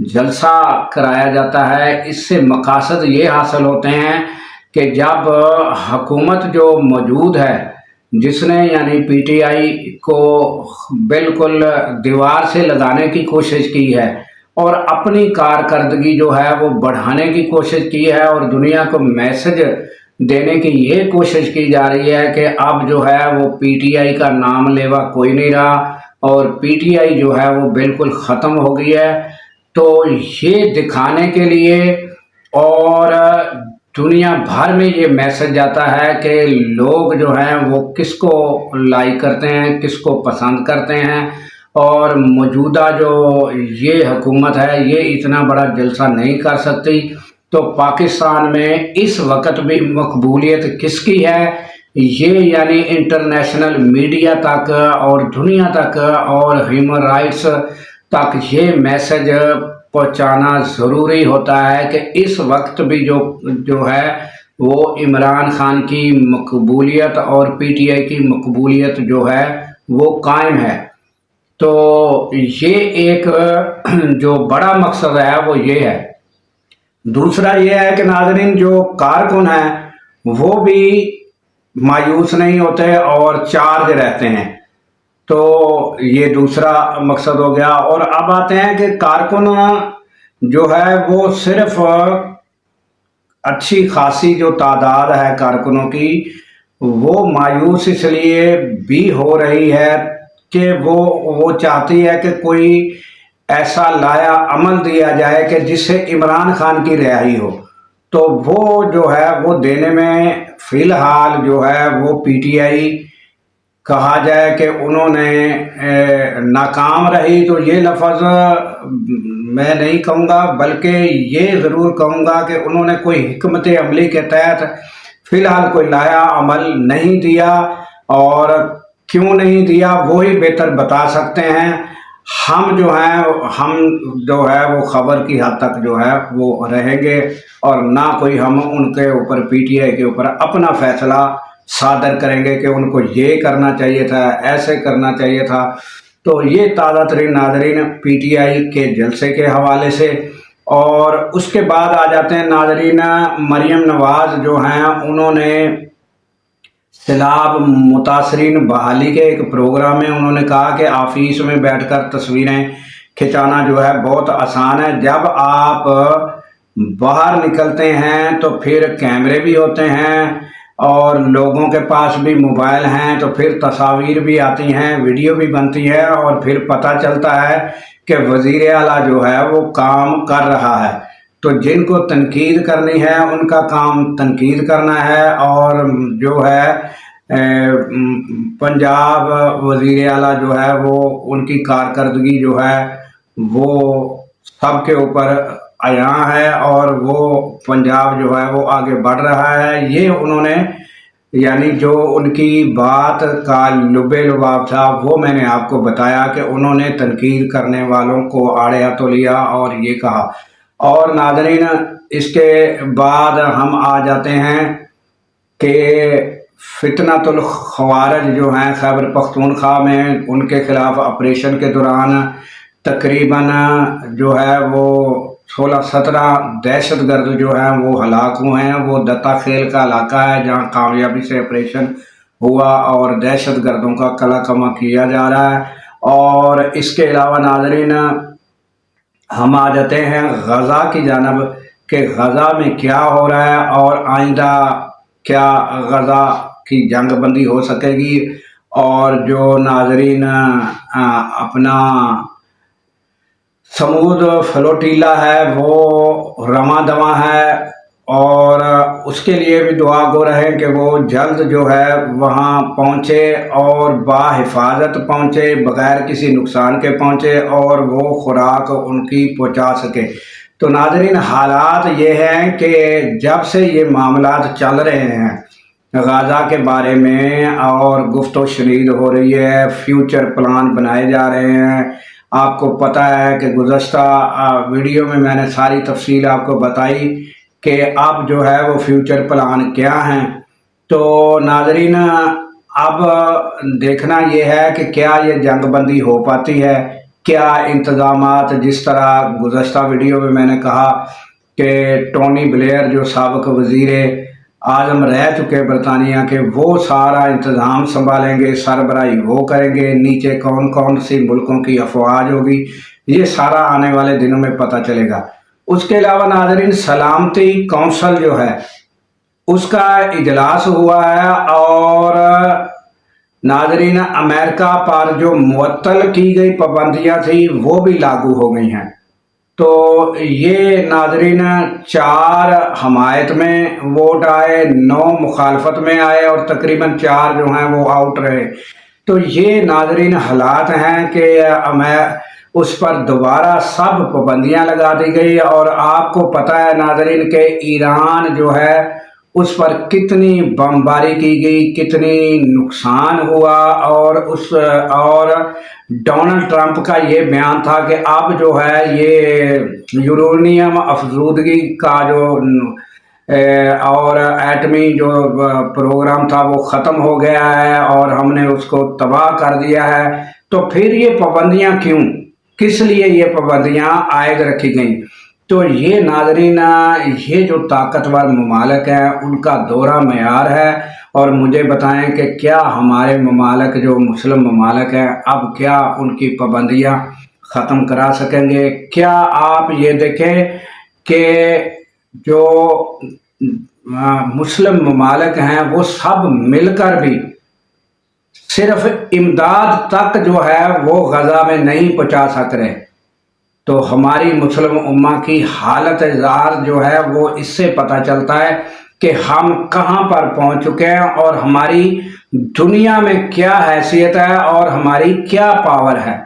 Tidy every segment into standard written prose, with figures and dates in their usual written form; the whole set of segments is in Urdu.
جلسہ کرایا جاتا ہے، اس سے مقاصد یہ حاصل ہوتے ہیں کہ جب حکومت جو موجود ہے، جس نے یعنی پی ٹی آئی کو بالکل دیوار سے لگانے کی کوشش کی ہے اور اپنی کارکردگی جو ہے وہ بڑھانے کی کوشش کی ہے، اور دنیا کو میسج دینے کی یہ کوشش کی جا رہی ہے کہ اب جو ہے وہ پی ٹی آئی کا نام لیوا کوئی نہیں رہا اور پی ٹی آئی جو ہے وہ بالکل ختم ہو گئی ہے۔ تو یہ دکھانے کے لیے اور دنیا بھر میں یہ میسج جاتا ہے کہ لوگ جو ہیں وہ کس کو لائک کرتے ہیں، کس کو پسند کرتے ہیں، اور موجودہ جو یہ حکومت ہے یہ اتنا بڑا جلسہ نہیں کر سکتی۔ تو پاکستان میں اس وقت بھی مقبولیت کس کی ہے، یہ یعنی انٹرنیشنل میڈیا تک اور دنیا تک اور ہیومن رائٹس تک یہ میسج پہنچانا ضروری ہوتا ہے کہ اس وقت بھی جو ہے وہ عمران خان کی مقبولیت اور پی ٹی آئی کی مقبولیت جو ہے وہ قائم ہے۔ تو یہ ایک جو بڑا مقصد ہے وہ یہ ہے۔ دوسرا یہ ہے کہ ناظرین جو کارکن ہیں وہ بھی مایوس نہیں ہوتے اور چارج رہتے ہیں، تو یہ دوسرا مقصد ہو گیا۔ اور اب آتے ہیں کہ کارکن جو ہے وہ صرف اچھی خاصی جو تعداد ہے کارکنوں کی وہ مایوس اس لیے بھی ہو رہی ہے کہ وہ چاہتی ہے کہ کوئی ایسا لایا عمل دیا جائے کہ جس سے عمران خان کی رہائی ہو، تو وہ جو ہے وہ دینے میں فی الحال جو ہے وہ پی ٹی آئی کہا جائے کہ انہوں نے ناکام رہی، تو یہ لفظ میں نہیں کہوں گا، بلکہ یہ ضرور کہوں گا کہ انہوں نے کوئی حکمت عملی کے تحت فی الحال کوئی لایا عمل نہیں دیا، اور کیوں نہیں دیا وہی بہتر بتا سکتے ہیں۔ ہم جو ہے وہ خبر کی حد تک جو ہے وہ رہیں گے، اور نہ کوئی ہم ان کے اوپر پی ٹی آئی کے اوپر اپنا فیصلہ صادر کریں گے کہ ان کو یہ کرنا چاہیے تھا، ایسے کرنا چاہیے تھا۔ تو یہ تازہ ترین ناظرین پی ٹی آئی کے جلسے کے حوالے سے۔ اور اس کے بعد آ جاتے ہیں ناظرین، مریم نواز جو ہیں انہوں نے سیلاب متاثرین بحالی کے ایک پروگرام میں انہوں نے کہا کہ آفس میں بیٹھ کر تصویریں کھنچانا جو ہے بہت آسان ہے، جب آپ باہر نکلتے ہیں تو پھر کیمرے بھی ہوتے ہیں اور لوگوں کے پاس بھی موبائل ہیں، تو پھر تصاویر بھی آتی ہیں، ویڈیو بھی بنتی ہے، اور پھر پتہ چلتا ہے کہ وزیر اعلیٰ جو ہے وہ کام کر رہا ہے۔ تو جن کو تنقید کرنی ہے ان کا کام تنقید کرنا ہے، اور جو ہے پنجاب وزیر اعلیٰ جو ہے وہ ان کی کارکردگی جو ہے وہ سب کے اوپر عیاں ہے، اور وہ پنجاب جو ہے وہ آگے بڑھ رہا ہے۔ یہ انہوں نے یعنی جو ان کی بات کا لب لباب تھا وہ میں نے آپ کو بتایا کہ انہوں نے تنقید کرنے والوں کو آڑے ہاتھوں لیا اور یہ کہا۔ اور ناظرین اس کے بعد ہم آ جاتے ہیں کہ فتنۃ الخوارج جو ہیں خیبر پختونخوا میں، ان کے خلاف آپریشن کے دوران تقریباً جو ہے وہ 16-17 دہشت گرد جو ہیں وہ ہلاک ہوئے ہیں۔ وہ دتا خیل کا علاقہ ہے جہاں کامیابی سے آپریشن ہوا اور دہشت گردوں کا قلع کما کیا جا رہا ہے۔ اور اس کے علاوہ ناظرین ہم آ جاتے ہیں غزہ کی جانب کہ غزہ میں کیا ہو رہا ہے اور آئندہ کیا غزہ کی جنگ بندی ہو سکے گی۔ اور جو ناظرین اپنا سمود فلوٹیلا ہے وہ رواں دواں ہے، اور اس کے لیے بھی دعا گو رہیں کہ وہ جلد جو ہے وہاں پہنچے اور بحفاظت پہنچے، بغیر کسی نقصان کے پہنچے، اور وہ خوراک ان کی پہنچا سکے۔ تو ناظرین حالات یہ ہیں کہ جب سے یہ معاملات چل رہے ہیں غزہ کے بارے میں اور گفت و شنید ہو رہی ہے، فیوچر پلان بنائے جا رہے ہیں۔ آپ کو پتہ ہے کہ گزشتہ ویڈیو میں میں نے ساری تفصیل آپ کو بتائی کہ اب جو ہے وہ فیوچر پلان کیا ہیں۔ تو ناظرین اب دیکھنا یہ ہے کہ کیا یہ جنگ بندی ہو پاتی ہے، کیا انتظامات، جس طرح گزشتہ ویڈیو میں نے کہا کہ ٹونی بلیئر جو سابق وزیر اعظم رہ چکے برطانیہ کے، وہ سارا انتظام سنبھالیں گے، سربراہی وہ کریں گے، نیچے کون کون سی ملکوں کی افواج ہوگی، یہ سارا آنے والے دنوں میں پتہ چلے گا۔ اس کے علاوہ ناظرین، سلامتی کونسل جو ہے اس کا اجلاس ہوا ہے، اور ناظرین امریکہ پر جو معطل کی گئی پابندیاں تھی وہ بھی لاگو ہو گئی ہیں۔ تو یہ ناظرین 4 حمایت میں ووٹ آئے، 9 مخالفت میں آئے، اور تقریباً 4 جو ہیں وہ آؤٹ رہے۔ تو یہ ناظرین حالات ہیں کہ اس پر دوبارہ سب پابندیاں لگا دی گئی، اور آپ کو پتہ ہے ناظرین کہ ایران جو ہے اس پر کتنی بمباری کی گئی، کتنی نقصان ہوا، اور ڈونلڈ ٹرمپ کا یہ بیان تھا کہ اب جو ہے یہ یورینیم افزودگی کا جو اور ایٹمی جو پروگرام تھا وہ ختم ہو گیا ہے، اور ہم نے اس کو تباہ کر دیا ہے۔ تو پھر یہ پابندیاں کیوں، کس لیے یہ پابندیاں عائد رکھی گئیں؟ تو یہ ناظرین، یہ جو طاقتور ممالک ہیں ان کا دورہ معیار ہے، اور مجھے بتائیں کہ کیا ہمارے ممالک جو مسلم ممالک ہیں اب کیا ان کی پابندیاں ختم کرا سکیں گے؟ کیا آپ یہ دیکھیں کہ جو مسلم ممالک ہیں وہ سب مل کر بھی صرف امداد تک جو ہے وہ غزہ میں نہیں پہنچا سک رہے۔ تو ہماری مسلم امہ کی حالت زار جو ہے وہ اس سے پتہ چلتا ہے کہ ہم کہاں پر پہنچ چکے ہیں، اور ہماری دنیا میں کیا حیثیت ہے، اور ہماری کیا پاور ہے۔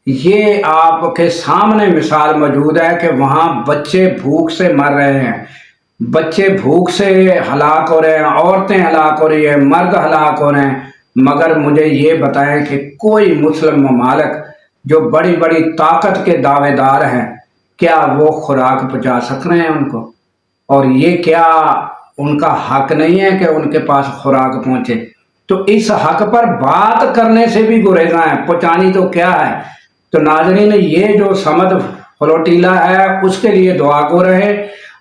یہ آپ کے سامنے مثال موجود ہے کہ وہاں بچے بھوک سے مر رہے ہیں، بچے بھوک سے ہلاک ہو رہے ہیں، عورتیں ہلاک ہو رہی ہیں، مرد ہلاک ہو رہے ہیں، مگر مجھے یہ بتائیں کہ کوئی مسلم ممالک جو بڑی بڑی طاقت کے دعوے دار ہیں، کیا وہ خوراک پہنچا سک رہے ہیں ان کو؟ اور یہ کیا ان کا حق نہیں ہے کہ ان کے پاس خوراک پہنچے؟ تو اس حق پر بات کرنے سے بھی گریزاں ہیں، پہنچانی تو کیا ہے۔ تو ناظرین، یہ جو سمد فلوٹیلا ہے اس کے لیے دعا گو رہے،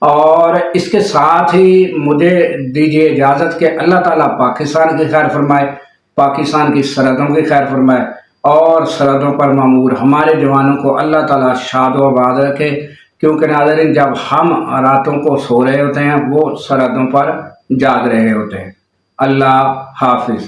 اور اس کے ساتھ ہی مجھے دیجیے اجازت کہ اللہ تعالیٰ پاکستان کی خیر فرمائے، پاکستان کی سرحدوں کی خیر فرمائے، اور سرحدوں پر معمور ہمارے جوانوں کو اللہ تعالیٰ شاد و آباد رکھے، کیونکہ ناظرین جب ہم راتوں کو سو رہے ہوتے ہیں وہ سرحدوں پر جاگ رہے ہوتے ہیں۔ اللہ حافظ۔